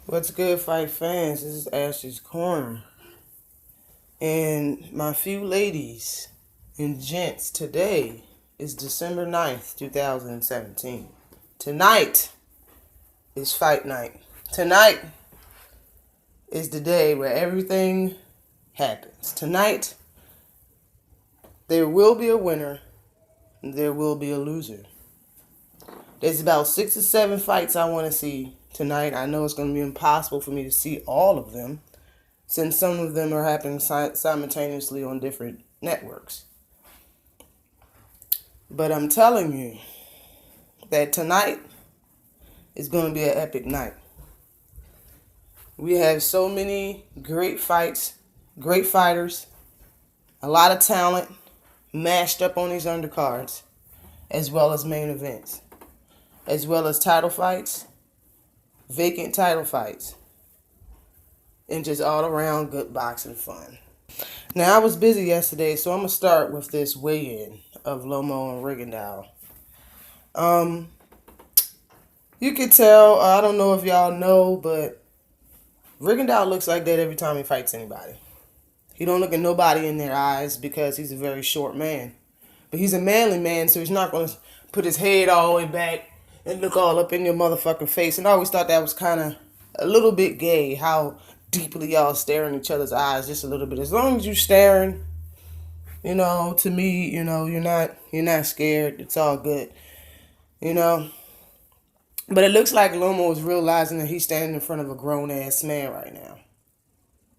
What's good, fight fans? This is Ashley's Corner. And my few ladies and gents, today is December 9th, 2017. Tonight is fight night. Tonight is the day where everything happens. Tonight, there will be a winner and there will be a loser. There's about 6 or 7 fights I want to see tonight. I know it's going to be impossible for me to see all of them, since some of them are happening simultaneously on different networks. But I'm telling you that tonight is going to be an epic night. We have so many great fights, great fighters, a lot of talent mashed up on these undercards, as well as main events, as well as title fights, vacant title fights, and just all around good boxing fun. Now, I was busy yesterday, so I'm going to start with this weigh-in of Lomo and Rigondeaux. You could tell, I don't know if y'all know, but Rigondeaux looks like that every time he fights anybody. He don't look at nobody in their eyes because he's a very short man. But he's a manly man, so he's not going to put his head all the way back and look all up in your motherfucking face. And I always thought that was kind of a little bit gay, how deeply y'all stare in each other's eyes just a little bit. As long as you're staring, to me, you're not scared. It's all good, But it looks like Lomo is realizing that he's standing in front of a grown-ass man right now.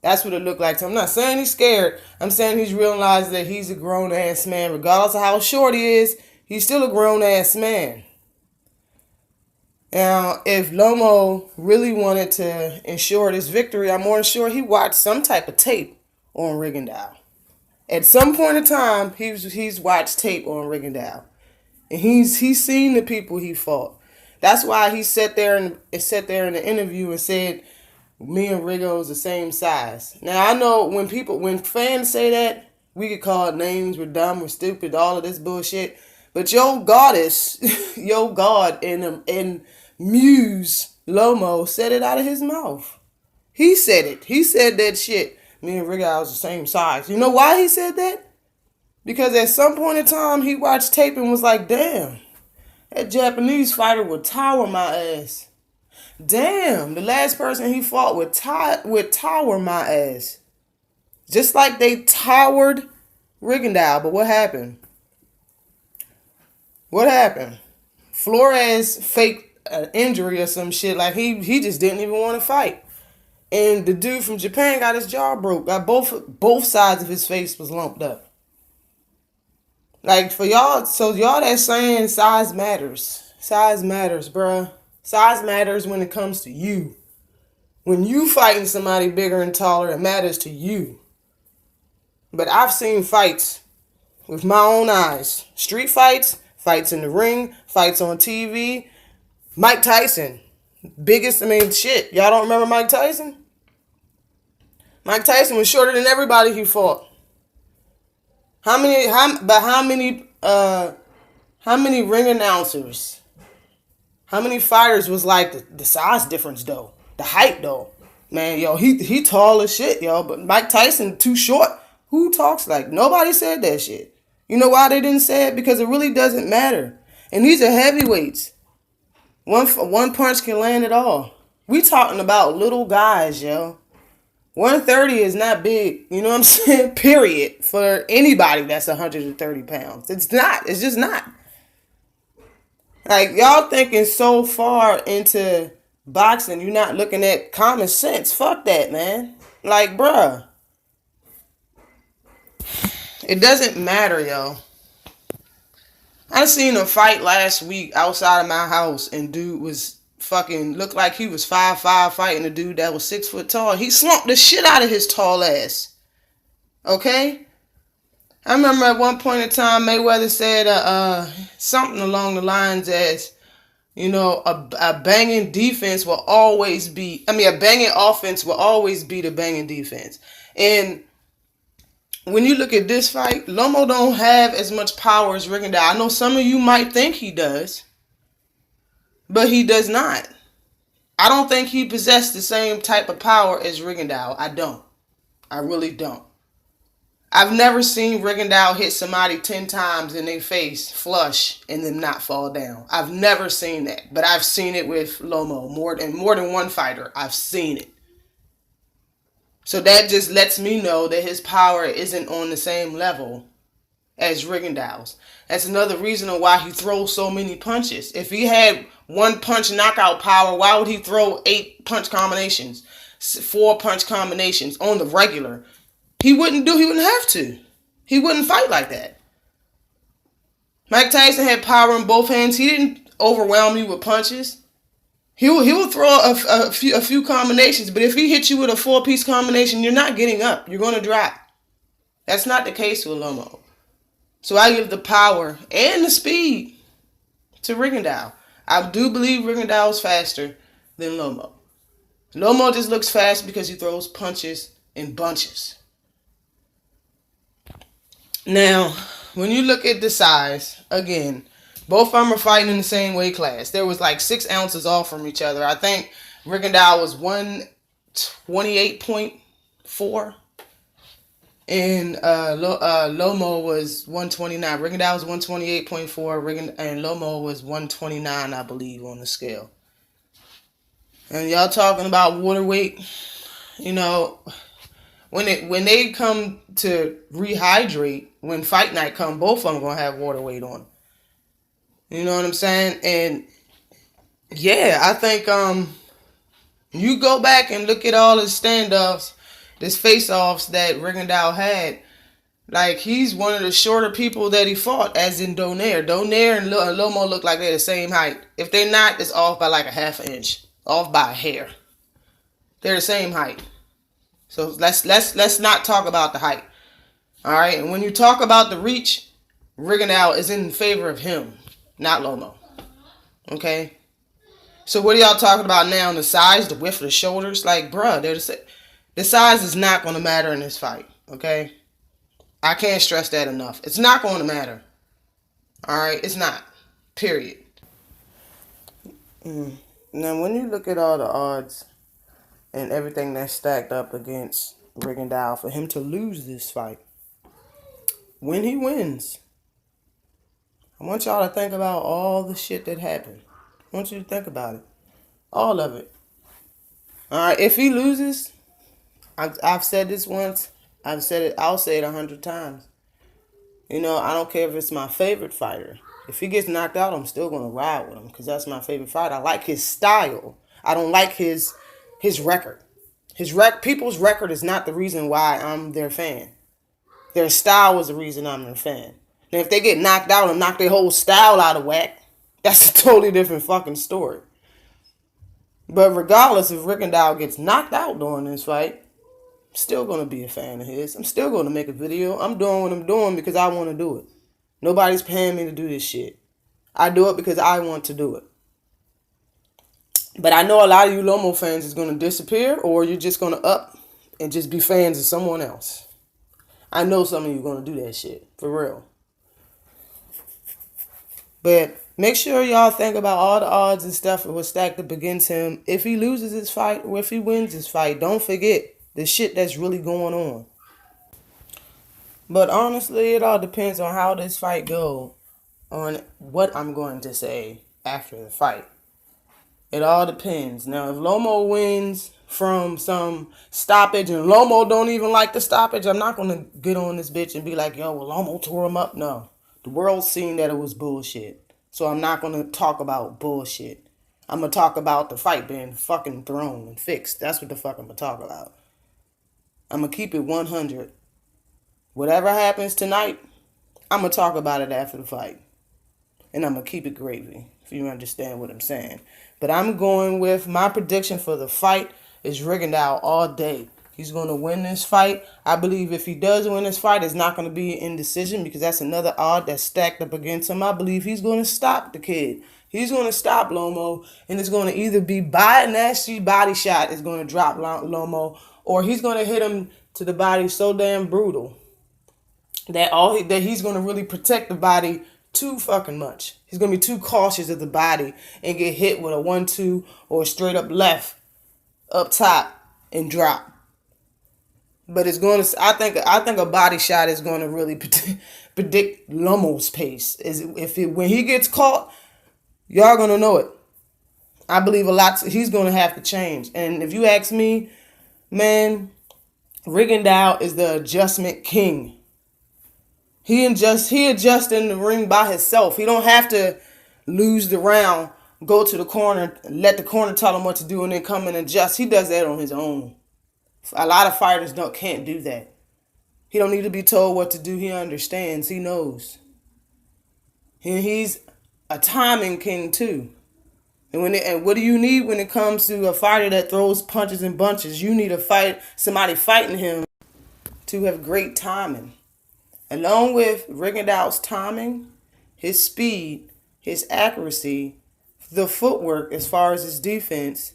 That's what it looked like. So I'm not saying he's scared. I'm saying he's realized that he's a grown-ass man. Regardless of how short he is, he's still a grown-ass man. Now, if Lomo really wanted to ensure this victory, I'm more sure he watched some type of tape on Rigondeaux. At some point in time, he's watched tape on Rigondeaux. And he's seen the people he fought. That's why he sat there in the interview and said, me and Rigo is the same size. Now, I know when fans say that, we get called names, we're dumb, we're stupid, all of this bullshit. But your goddess, your god and Muse Lomo said it out of his mouth. He said it. He said that shit. Me and Rigo was the same size. You know why he said that? Because at some point in time, he watched tape and was like, damn, that Japanese fighter would tower my ass. Damn, the last person he fought would tower my ass. Just like they towered Rigondeaux. But what happened? What happened? Flores faked an injury or some shit. Like he just didn't even want to fight. And the dude from Japan got his jaw broke. Got both sides of his face was lumped up. Like for y'all, so y'all that's saying size matters. Size matters, bruh. Size matters when it comes to you. When you fighting somebody bigger and taller, it matters to you. But I've seen fights with my own eyes. Street fights, fights in the ring, fights on TV. Mike Tyson. Shit. Y'all don't remember Mike Tyson? Mike Tyson was shorter than everybody he fought. How many ring announcers? How many fighters was like the size difference though? The height though? Man, yo, he tall as shit, yo. But Mike Tyson too short. Who talks like? Nobody said that shit. You know why they didn't say it? Because it really doesn't matter. And these are heavyweights. One punch can land it all. We talking about little guys, yo. 130 is not big, you know what I'm saying? Period. For anybody that's 130 pounds. It's not. It's just not. Like, y'all thinking so far into boxing, you're not looking at common sense. Fuck that, man. Like, bruh. It doesn't matter, yo. I seen a fight last week outside of my house, and dude was looked like he was 5'5" fighting a dude that was 6 foot tall. He slumped the shit out of his tall ass. Okay? I remember at one point in time, Mayweather said something along the lines as, a banging defense will always be, a banging offense will always beat a banging defense. And when you look at this fight, Lomo don't have as much power as Rigondeaux. I know some of you might think he does, but he does not. I don't think he possessed the same type of power as Rigondeaux. I don't. I really don't. I've never seen Rigondeaux hit somebody 10 times in their face, flush, and then not fall down. I've never seen that. But I've seen it with Lomo. More than one fighter. I've seen it. So that just lets me know that his power isn't on the same level as Rigondeaux's. That's another reason why he throws so many punches. If he had one punch knockout power, why would he throw 8 punch combinations, 4 punch combinations on the regular? He wouldn't have to. He wouldn't fight like that. Mike Tyson had power in both hands. He didn't overwhelm you with punches. He will throw a few combinations, but if he hits you with a 4-piece combination, you're not getting up. You're going to drop. That's not the case with Lomo. So I give the power and the speed to Rigondeaux. I do believe Rigondeaux is faster than Lomo. Lomo just looks fast because he throws punches in bunches. Now, when you look at the size, again, both of them are fighting in the same weight class. There was like 6 ounces off from each other. I think Rigondeaux was 128.4. And Lomo was 129. Rigondeaux was 128.4. And Lomo was 129, I believe, on the scale. And y'all talking about water weight, you know, when they come to rehydrate, when fight night come, both of them gonna have water weight on. You know what I'm saying? And yeah, I think you go back and look at all the standoffs, this face-offs that Rigondeaux had. Like, he's one of the shorter people that he fought, as in Donaire. Donaire and Lomo look like they're the same height. If they're not, it's off by like a half an inch, off by a hair. They're the same height. So let's not talk about the height. All right, and when you talk about the reach, Rigondeaux is in favor of him, not Lomo. Okay. So what are y'all talking about now? The size, the width of the shoulders, like, bruh, the size is not going to matter in this fight. Okay. I can't stress that enough. It's not going to matter. All right, it's not. Period. Now, when you look at all the odds and everything that's stacked up against Rigondeaux for him to lose this fight, when he wins, I want y'all to think about all the shit that happened. I want you to think about it. All of it. All right, if he loses, I've said this once. I've said it. I'll say it 100 times. You know, I don't care if it's my favorite fighter. If he gets knocked out, I'm still going to ride with him because that's my favorite fighter. I like his style. I don't like his record. People's record is not the reason why I'm their fan. Their style was the reason I'm their fan. And if they get knocked out and knock their whole style out of whack, that's a totally different fucking story. But regardless if Rigondeaux gets knocked out during this fight, I'm still going to be a fan of his. I'm still going to make a video. I'm doing what I'm doing because I want to do it. Nobody's paying me to do this shit. I do it because I want to do it. But I know a lot of you Lomo fans is going to disappear, or you're just going to up and just be fans of someone else. I know some of you are going to do that shit. For real. But make sure y'all think about all the odds and stuff that was stacked up against him. If he loses his fight or if he wins his fight, don't forget the shit that's really going on. But honestly, it all depends on how this fight goes, on what I'm going to say after the fight. It all depends. Now, if Lomo wins from some stoppage and Lomo don't even like the stoppage, I'm not going to get on this bitch and be like, yo, well, Lomo tore him up. No. The world's seen that it was bullshit. So I'm not going to talk about bullshit. I'm going to talk about the fight being fucking thrown and fixed. That's what the fuck I'm going to talk about. I'm going to keep it 100. Whatever happens tonight, I'm going to talk about it after the fight. And I'm going to keep it gravy, if you understand what I'm saying. But I'm going with my prediction for the fight is Rigondeaux all day. He's going to win this fight. I believe if he does win this fight, it's not going to be an indecision because that's another odd that's stacked up against him. I believe he's going to stop the kid. He's going to stop Lomo, and it's going to either be by a nasty body shot is going to drop Lomo, or he's going to hit him to the body so damn brutal that he's going to really protect the body too fucking much. He's going to be too cautious of the body and get hit with a 1-2 or a straight up left up top and drop. But it's going to. I think a body shot is going to really predict Lomo's pace. When he gets caught, y'all gonna know it. I believe a lot. He's going to have to change. And if you ask me, man, Rigondeaux is the adjustment king. He adjusts in the ring by himself. He don't have to lose the round, go to the corner, let the corner tell him what to do, and then come and adjust. He does that on his own. A lot of fighters can't do that. He don't need to be told what to do. He understands. He knows. And he's a timing king too. And what do you need when it comes to a fighter that throws punches and bunches? You need somebody fighting him to have great timing. Along with Rigondeaux's timing, his speed, his accuracy, the footwork as far as his defense,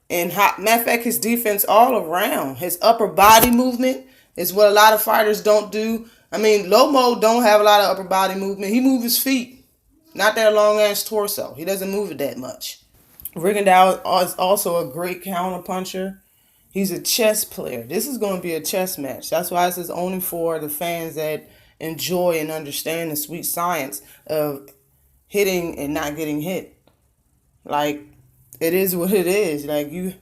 and matter of fact, his defense all around. His upper body movement is what a lot of fighters don't do. I mean, Lomo don't have a lot of upper body movement. He moves his feet, not that long ass torso. He doesn't move it that much. Rigondeaux is also a great counter puncher. He's a chess player. This is going to be a chess match. That's why this is only for the fans that enjoy and understand the sweet science of hitting and not getting hit. Like, it is what it is. Like, you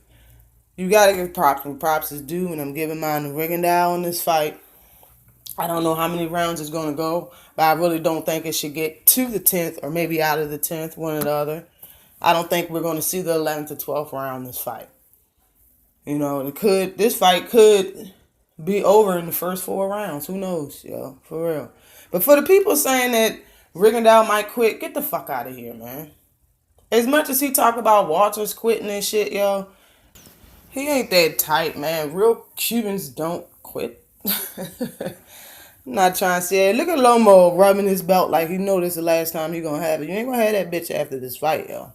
got to give props when props is due, and I'm giving mine to Rigondeaux in this fight. I don't know how many rounds it's going to go, but I really don't think it should get to the 10th or maybe out of the 10th, one or the other. I don't think we're going to see the 11th or 12th round in this fight. You know, this fight could be over in the first 4 rounds. Who knows, yo, for real. But for the people saying that Rigondeaux might quit, get the fuck out of here, man. As much as he talk about Walters quitting and shit, yo, he ain't that tight, man. Real Cubans don't quit. I'm not trying to say it. Look at Lomo rubbing his belt like he know this the last time he gonna have it. You ain't gonna have that bitch after this fight, yo.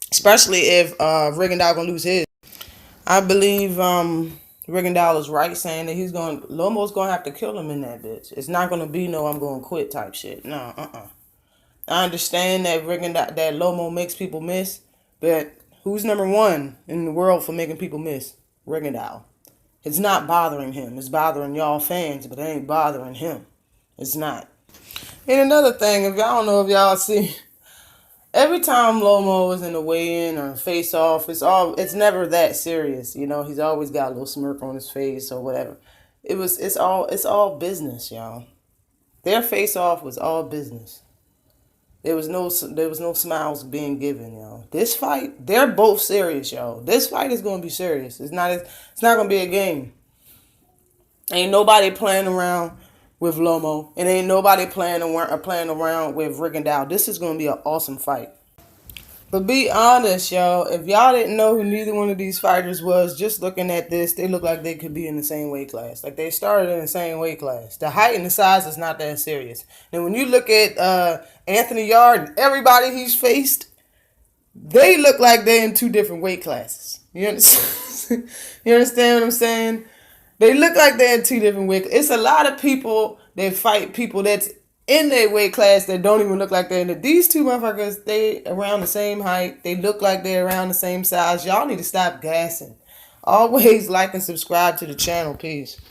Especially if Rigondeaux gonna lose his. I believe Rigondeaux is right saying that Lomo's gonna have to kill him in that bitch. It's not gonna be no I'm gonna quit type shit. No, I understand that that Lomo makes people miss, but who's number 1 in the world for making people miss? Rigondeaux. It's not bothering him. It's bothering y'all fans, but it ain't bothering him. It's not. And another thing, if y'all don't know if y'all see, every time Lomo is in the weigh-in or face-off, it's never that serious. You know, he's always got a little smirk on his face or whatever. It's all business, y'all. Their face-off was all business. There was no smiles being given, yo. This fight, they're both serious, yo. This fight is gonna be serious. It's not gonna be a game. Ain't nobody playing around with Lomo, and ain't nobody playing around with Rigondeaux. This is gonna be an awesome fight. But be honest, y'all. If y'all didn't know who neither one of these fighters was, just looking at this, they look like they could be in the same weight class. Like they started in the same weight class. The height and the size is not that serious. And when you look at Anthony Yard and everybody he's faced, they look like they're in 2 different weight classes. You understand? You understand what I'm saying? They look like they're in 2 different weight classes. It's a lot of people that fight people that's in their weight class that don't even look like they're in it. These 2 motherfuckers, they around the same height. They look like they're around the same size. Y'all need to stop gassing. Always like and subscribe to the channel. Peace.